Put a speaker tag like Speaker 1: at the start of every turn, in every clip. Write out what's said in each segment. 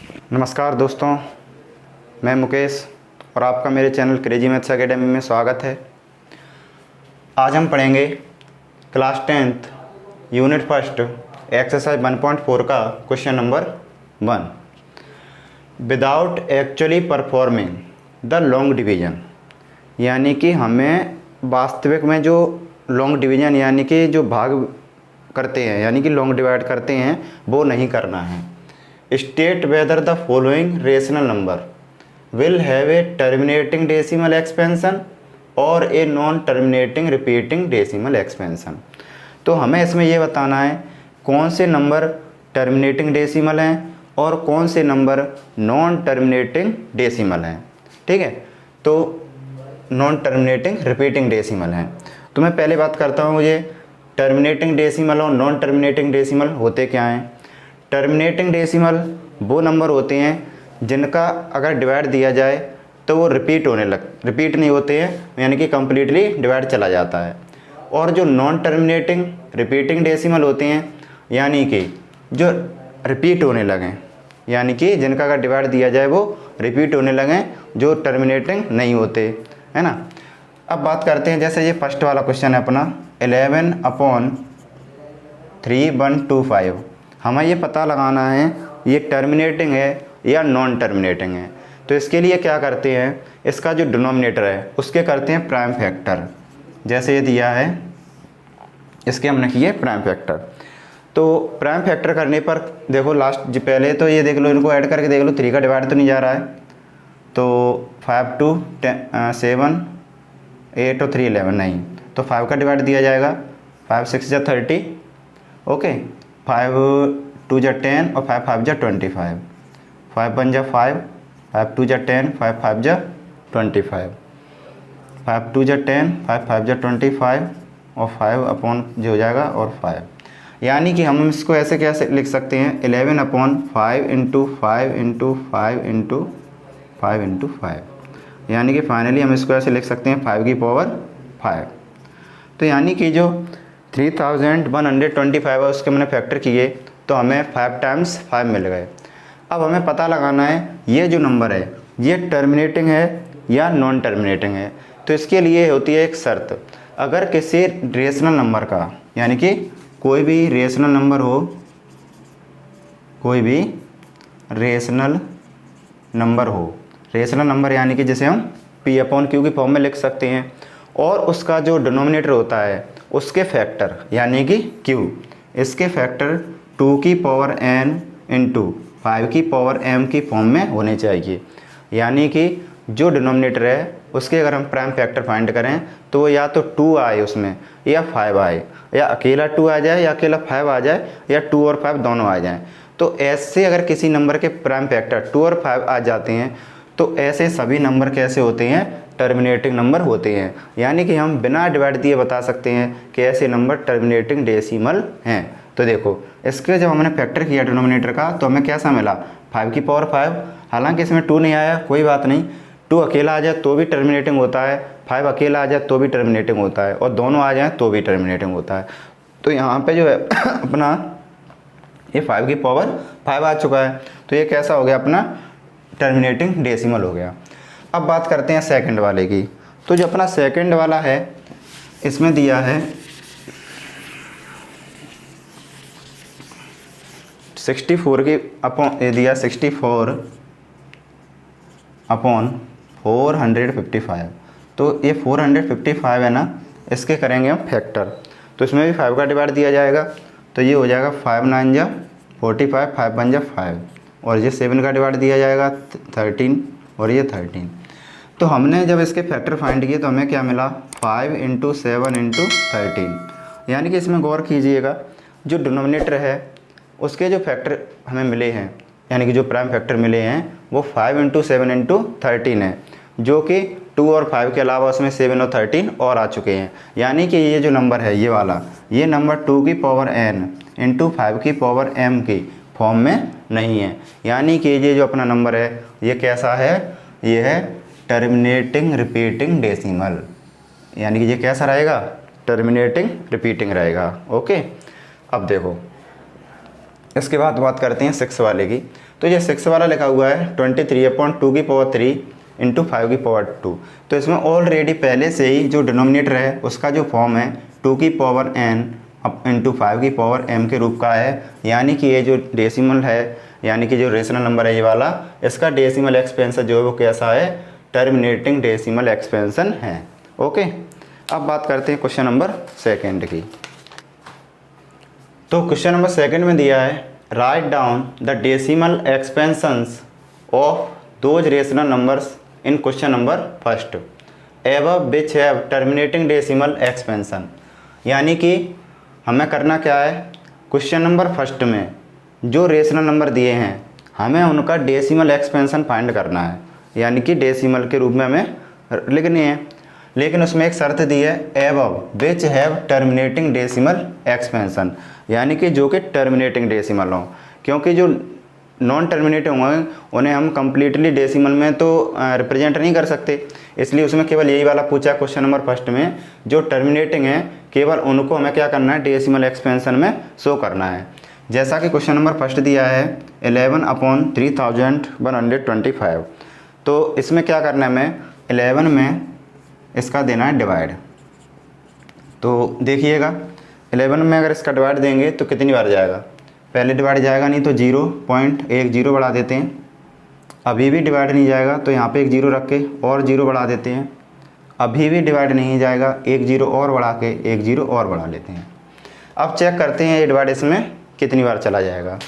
Speaker 1: नमस्कार दोस्तों, मैं मुकेश और आपका मेरे चैनल क्रेजी मैथ्स एकेडमी में स्वागत है। आज हम पढ़ेंगे class 10th unit first exercise 1.4 का question number 1। Without actually performing the long division, यानी कि हमें वास्तविक में जो लॉन्ग डिवीज़न यानी कि जो भाग करते हैं यानी कि लॉन्ग डिवाइड करते हैं वो नहीं करना है। State whether the following rational number will have a terminating decimal expansion और a non terminating repeating decimal expansion. तो हमें इसमें ये बताना है कौन से नंबर टर्मिनेटिंग डेसिमल हैं और कौन से नंबर नॉन टर्मिनेटिंग डेसिमल हैं। ठीक है, तो नॉन टर्मिनेटिंग रिपीटिंग डेसिमल हैं। तो मैं पहले बात करता हूँ, मुझे टर्मिनेटिंग डेसिमल और नॉन टर्मिनेटिंग डेसिमल होते क्या हैं। टर्मिनेटिंग डेसिमल वो नंबर होते हैं जिनका अगर डिवाइड दिया जाए तो वो रिपीट नहीं होते हैं, यानी कि कम्प्लीटली डिवाइड चला जाता है। और जो नॉन टर्मिनेटिंग रिपीटिंग डेसिमल होते हैं यानी कि जो रिपीट होने लगें, यानी कि जिनका अगर डिवाइड दिया जाए वो रिपीट होने लगें, जो टर्मिनेटिंग नहीं होते, है ना। अब बात करते हैं, जैसे ये फर्स्ट वाला क्वेश्चन है अपना 11/3125। हमें ये पता लगाना है ये टर्मिनेटिंग है या नॉन टर्मिनेटिंग है। तो इसके लिए क्या करते हैं, इसका जो डिनोमिनेटर है उसके करते हैं प्राइम फैक्टर। जैसे ये दिया है इसके हमने किए प्राइम फैक्टर। तो प्राइम फैक्टर करने पर देखो लास्ट जो पहले तो ये देख लो, इनको ऐड करके देख लो, 3 का डिवाइड तो नहीं जा रहा है। तो 5 2 7 8 और 3 11 नहीं, तो 5 का डिवाइड दिया जाएगा। 5 6 जा 30, ओके। 5 2 जा 10 और 5 5 जा 25। 5 1 जा 5, 5 2 जा 10, 5 5 जा 25। 5 2 जा 10, 5 5 जा 25 और 5 अपॉन जो हो जाएगा और 5। यानी कि हम इसको ऐसे कैसे लिख सकते हैं, 11/5 इंटू 5 इंटू 5 इंटू 5 इंटू 5। यानी कि फाइनली हम इसको ऐसे लिख सकते हैं 5 की पावर 5। तो यानी कि जो 3125 है उसके मैंने फैक्टर किए तो हमें 5 टाइम्स 5 मिल गए। अब हमें पता लगाना है ये जो नंबर है ये टर्मिनेटिंग है या नॉन टर्मिनेटिंग है। तो इसके लिए होती है एक शर्त, अगर किसी रेशनल नंबर का, यानी कि कोई भी रेशनल नंबर हो, कोई भी रेशनल नंबर यानी कि जिसे हम P/Q की फॉर्म में लिख सकते हैं, और उसका जो डिनोमिनेटर होता है उसके फैक्टर यानी कि Q, इसके फैक्टर 2 की पावर n इंटू 5 की पावर m की फॉर्म में होने चाहिए। यानी कि जो डिनोमिनेटर है उसके अगर हम प्राइम फैक्टर फाइंड करें तो वो या तो 2 आए उसमें या 5 आए, या अकेला 2 आ जाए या अकेला 5 आ जाए, या 2 और 5 दोनों आ जाएं। तो ऐसे अगर किसी नंबर के प्राइम फैक्टर 2 और 5 आ जाते हैं तो ऐसे सभी नंबर कैसे होते हैं, टर्मिनेटिंग नंबर होते हैं। यानी कि हम बिना डिवाइड दिए बता सकते हैं कि ऐसे नंबर टर्मिनेटिंग डेसिमल हैं। तो देखो इसके जब हमने फैक्टर किया डिनोमिनेटर का तो हमें कैसा मिला, 5 की पावर 5। हालांकि इसमें 2 नहीं आया, कोई बात नहीं, 2 अकेला आ जाए तो भी टर्मिनेटिंग होता है, 5 अकेला आ जाए तो भी टर्मिनेटिंग होता है, और दोनों आ जाए तो भी टर्मिनेटिंग होता है। तो यहाँ पे जो है अपना ये 5 की पावर 5 आ चुका है, तो ये कैसा हो गया अपना टर्मिनेटिंग डेसिमल हो गया। अब बात करते हैं सेकंड वाले की। तो जो अपना सेकंड वाला है इसमें दिया है 64 की अपॉन, ये दिया 64/455। तो ये 455 है ना, इसके करेंगे हम फैक्टर। तो इसमें भी 5 का डिवाइड दिया जाएगा, तो ये हो जाएगा 5 9 जा 45, 5 1 जा 5, और ये 7 का डिवाइड दिया जाएगा 13, और ये 13। तो हमने जब इसके फैक्टर फाइंड किए तो हमें क्या मिला, 5 इंटू 7 इंटू 13। यानी कि इसमें गौर कीजिएगा, जो डिनोमिनेटर है उसके जो फैक्टर हमें मिले हैं, यानी कि जो प्राइम फैक्टर मिले हैं वो 5 इंटू 7 इंटू 13 है, जो कि 2 और 5 के अलावा उसमें 7 और 13 और आ चुके हैं। यानी कि ये जो नंबर है ये वाला, ये नंबर 2 की पावर n इंटू 5 की पावर m की फॉर्म में नहीं है। यानी कि ये जो अपना नंबर है ये कैसा है, ये है टर्मिनेटिंग रिपीटिंग डेसिमल। यानी कि ये कैसा रहेगा, टर्मिनेटिंग रिपीटिंग रहेगा। ओके, अब देखो इसके बाद बात करते हैं 6 वाले की। तो ये 6 वाला लिखा हुआ है 23/2 इंटू 5 की पावर 2। तो इसमें ऑलरेडी पहले से ही जो डिनोमिनेटर है उसका जो फॉर्म है 2n इंटू 5 की पावर m के रूप का है, यानी कि ये जो डेसिमल है यानी कि जो रेशनल नंबर है ये वाला, इसका डेसिमल एक्सपेंशन जो है वो कैसा है, टर्मिनेटिंग डेसिमल एक्सपेंशन है। ओके, अब बात करते हैं क्वेश्चन नंबर 2 की। तो क्वेश्चन नंबर 2 में दिया है write down the decimal expansions of those rational numbers in question number 1 above which have terminating decimal expansion. यानी कि हमें करना क्या है, क्वेश्चन नंबर 1 में जो रेशनल नंबर दिए हैं हमें उनका डेसिमल एक्सपेंशन फाइंड करना है, यानी कि डेसिमल के रूप में हमें लिखनी है। लेकिन उसमें एक शर्त दी है above which have terminating decimal expansion, यानी कि जो कि टर्मिनेटिंग डेसिमल हो, क्योंकि जो नॉन टर्मिनेटिंग होंगे उन्हें हम कम्प्लीटली डेसिमल में तो रिप्रेजेंट नहीं कर सकते, इसलिए उसमें केवल यही वाला पूछा क्वेश्चन नंबर 1 में, जो टर्मिनेटिंग है केवल उनको हमें क्या करना है, डेसिमल एक्सपेंशन में शो करना है। जैसा कि क्वेश्चन नंबर 1 दिया है 11/3125, तो इसमें क्या करना है, हमें 11 में इसका देना है डिवाइड। तो देखिएगा 11 में अगर इसका डिवाइड देंगे तो कितनी बार जाएगा, पहले डिवाइड जाएगा नहीं तो 0.10 बढ़ा देते हैं, अभी भी डिवाइड नहीं जाएगा तो यहाँ पे एक 0 रख के और 0 बढ़ा देते हैं, अभी भी डिवाइड नहीं जाएगा, एक 0 और बढ़ा के एक 0 और बढ़ा लेते हैं। अब चेक करते हैं ये डिवाइड इसमें कितनी बार चला जाएगा।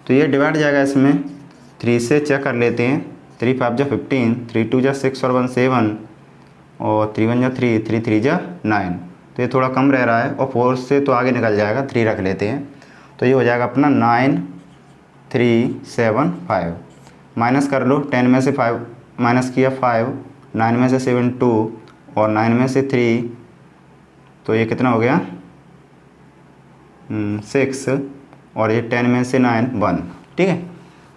Speaker 1: तो ये डिवाइड जाएगा इसमें 3 से, चेक कर लेते हैं, 3 5 जा 15, 3 2 जा 6 और 1 7 और 3 1 जा 3, 3 3 जा 9, तो ये थोड़ा कम रह रहा है और 4 से तो आगे निकल जाएगा, 3 रख लेते हैं, तो ये हो जाएगा अपना 9375। माइनस कर लो, 10 में से 5 माइनस किया 5, 9 में से 7 2 और 9 में से 3, तो ये कितना हो गया 6 और ये 10 में से 9 1, ठीक है,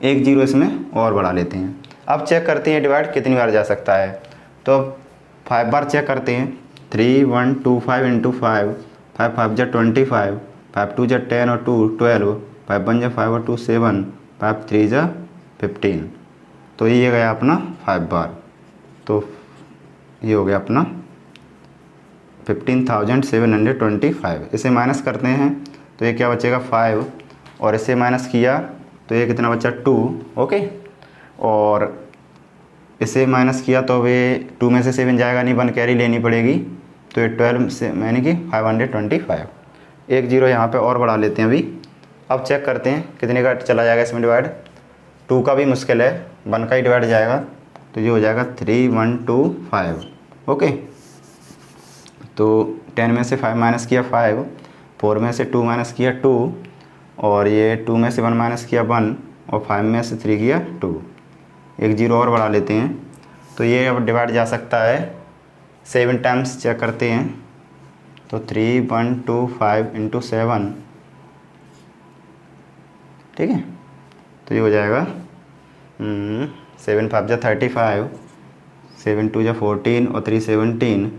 Speaker 1: एक 0 इसमें और बढ़ा लेते हैं। अब चेक करते हैं डिवाइड कितनी बार जा सकता है, तो 5 बार चेक करते हैं, 3 1 2 5 इंटू 5, 5 5 जा 25, 5 2 जा 10 और 2 12, 5 1 जा 5 और 2 7, 5 3 जा 15, तो ये गया अपना 5 बार, तो ये हो गया अपना 15,725। इसे माइनस करते हैं तो ये क्या बचेगा 5 और इसे माइनस किया तो ये कितना बचा 2, ओके, और इसे माइनस किया तो ये 2 में से 7 जाएगा नहीं, 1 कैरी लेनी पड़ेगी, तो ये 12 से यानी कि 525। एक 0 यहाँ पे और बढ़ा लेते हैं अभी। अब चेक करते हैं कितने का चला जाएगा इसमें डिवाइड, 2 का भी मुश्किल है, 1 का ही डिवाइड जाएगा, तो ये हो जाएगा 3125, ओके। तो 10 में से 5 माइनस किया 5, 4 में से 2 माइनस किया 2 और ये 2 में से 1 माइनस किया 1 और 5 में से 3 किया 2, एक 0 और बढ़ा लेते हैं, तो ये अब डिवाइड जा सकता है 7 टाइम्स। चेक करते हैं तो 3125 इंटू 7, ठीक है, तो ये हो जाएगा 7 5 जा 35, 7 2 जा 14 और 3 17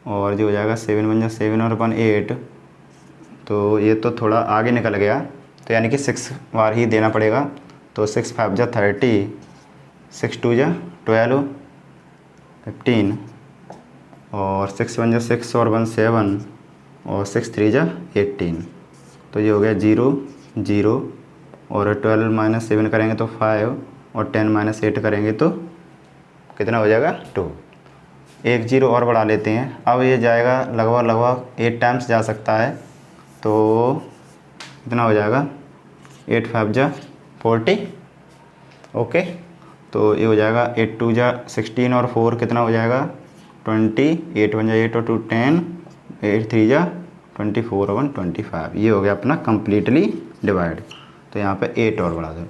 Speaker 1: और जो हो जाएगा 7 1 जा 7 और 1 8, तो ये तो थोड़ा आगे निकल गया, तो यानी कि 6 बार ही देना पड़ेगा, तो 6 5 जा 30, 6 2 जा 12 15 और 6 1 जा 6 और 1 7 और 6 3 जा 18, तो ये हो गया 0 0 और 12 माइनस 7 करेंगे तो 5 और 10 माइनस 8 करेंगे तो कितना हो जाएगा 2, एक 0 और बढ़ा लेते हैं। अब ये जाएगा लगभग 8 टाइम्स जा सकता है, तो कितना हो जाएगा 8 5 जा 40, ओके, तो ये हो जाएगा 8 2 जा 16 और 4 कितना हो जाएगा 20, 8 1 जा 8 और 2 10, 8 3 जा 24 और 1 25, ये हो गया अपना कम्प्लीटली डिवाइड। तो यहाँ पे 8 और बढ़ा दो,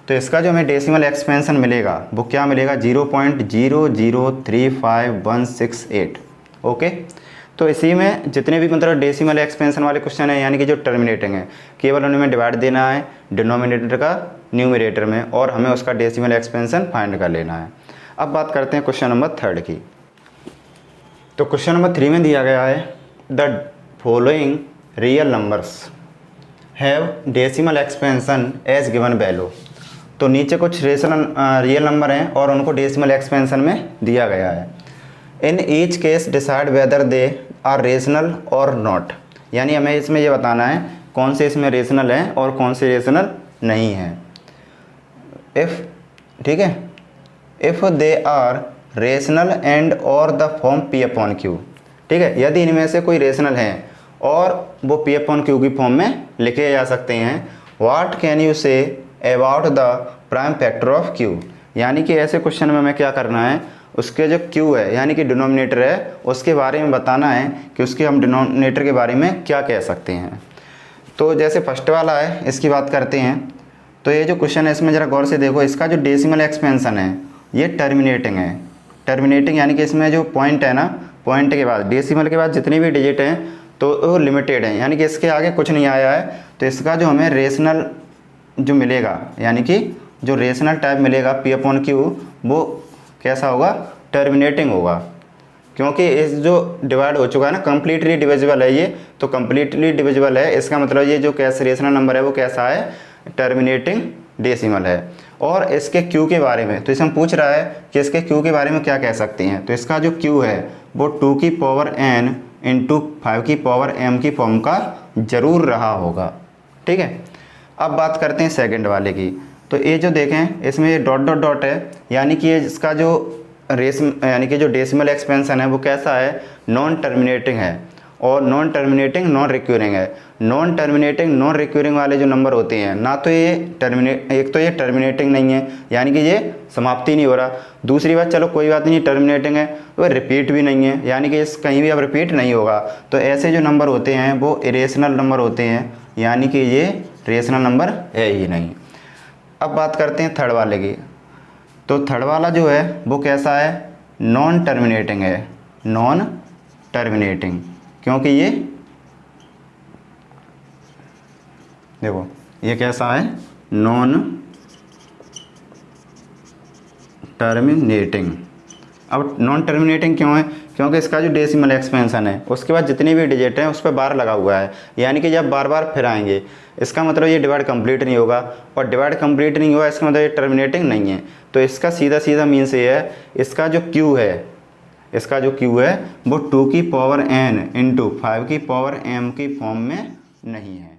Speaker 1: तो इसका जो हमें डेसिमल एक्सपेंशन मिलेगा वो क्या मिलेगा 0.0035168, ओके। तो इसी में जितने भी मतलब डेसिमल एक्सपेंशन वाले क्वेश्चन है यानी कि जो टर्मिनेटिंग है, केवल उनमें डिवाइड देना है डिनोमिनेटर का न्यूमरेटर में और हमें उसका डेसिमल एक्सपेंशन फाइंड कर लेना है। अब बात करते हैं क्वेश्चन नंबर 3 की। तो क्वेश्चन नंबर 3 में दिया गया है the following real numbers have decimal expansion as given value. तो नीचे कुछ रियल नंबर हैं और उनको डेसिमल एक्सपेंशन में दिया गया है। In each case decide whether they are rational और नॉट, यानी हमें इसमें ये बताना है कौन से इसमें रेशनल हैं और कौन से रेशनल नहीं हैं। इफ़, ठीक है, if they are rational and और the form P upon Q, ठीक है, यदि इनमें से कोई रेशनल हैं और वो पी अपॉन क्यू की फॉर्म में लिखे जा सकते हैं। What can you say about the prime factor of Q, यानी कि ऐसे क्वेश्चन में हमें क्या करना है, उसके जो क्यू है यानी कि डिनोमिनेटर है उसके बारे में बताना है कि उसके हम डिनोमिनेटर के बारे में क्या कह सकते हैं। तो जैसे फर्स्ट वाला है इसकी बात करते हैं। तो ये जो क्वेश्चन है इसमें ज़रा गौर से देखो, इसका जो डेसिमल एक्सपेंशन है ये टर्मिनेटिंग है। टर्मिनेटिंग यानी कि इसमें जो पॉइंट है ना, पॉइंट के बाद डेसिमल के बाद जितनी भी डिजिट हैं तो वो लिमिटेड है, यानी कि इसके आगे कुछ नहीं आया है। तो इसका जो हमें रेशनल जो मिलेगा यानी कि जो रेशनल टाइप मिलेगा पी अपॉन क्यू वो कैसा होगा, टर्मिनेटिंग होगा, क्योंकि इस जो डिवाइड हो चुका है ना, कम्प्लीटली डिविजिबल है ये, तो कम्प्लीटली डिविजिबल है, इसका मतलब ये जो कैसे रेशनल नंबर है वो कैसा है, टर्मिनेटिंग डेसिमल है। और इसके क्यू के बारे में तो इसमें पूछ रहा है कि इसके क्यू के बारे में क्या कह सकते हैं। तो इसका जो क्यू है वो 2 की पावर n इंटू 5 की पावर m की फॉर्म का जरूर रहा होगा, ठीक है। अब बात करते हैं सेकंड वाले की। तो ये जो देखें इसमें ये डॉट डॉट डॉट है, यानी कि इसका जो यानी कि जो डेसिमल एक्सपेंशन है वो कैसा है, नॉन टर्मिनेटिंग है। और नॉन टर्मिनेटिंग नॉन रिक्यूरिंग है। नॉन टर्मिनेटिंग नॉन रिक्यूरिंग वाले जो नंबर होते हैं ना, तो ये एक तो ये टर्मिनेटिंग नहीं है यानी कि ये समाप्ति नहीं हो रहा। दूसरी बात, चलो कोई बात नहीं, टर्मिनेटिंग है वो रिपीट भी नहीं है, यानी कि इस कहीं भी अब रिपीट नहीं होगा। तो ऐसे जो नंबर होते हैं वो इरेशनल नंबर होते हैं, यानी कि ये रेशनल नंबर है ही नहीं। अब बात करते हैं थर्ड वाले की। तो थर्ड वाला जो है वो कैसा है, नॉन टर्मिनेटिंग है। नॉन टर्मिनेटिंग क्योंकि ये देखो ये कैसा है, नॉन टर्मिनेटिंग। अब नॉन टर्मिनेटिंग क्यों है, क्योंकि इसका जो डेसिमल एक्सपेंशन है उसके बाद जितनी भी डिजिट हैं उस पर बार लगा हुआ है, यानी कि जब बार बार फिर आएंगे इसका मतलब ये डिवाइड कंप्लीट नहीं होगा, और डिवाइड कंप्लीट नहीं हुआ इसका मतलब ये टर्मिनेटिंग नहीं है। तो इसका सीधा सीधा मीन्स ये है, इसका जो क्यू है, इसका जो क्यू है वो 2 की पावर n इंटू 5 की पावर m की फॉर्म में नहीं है।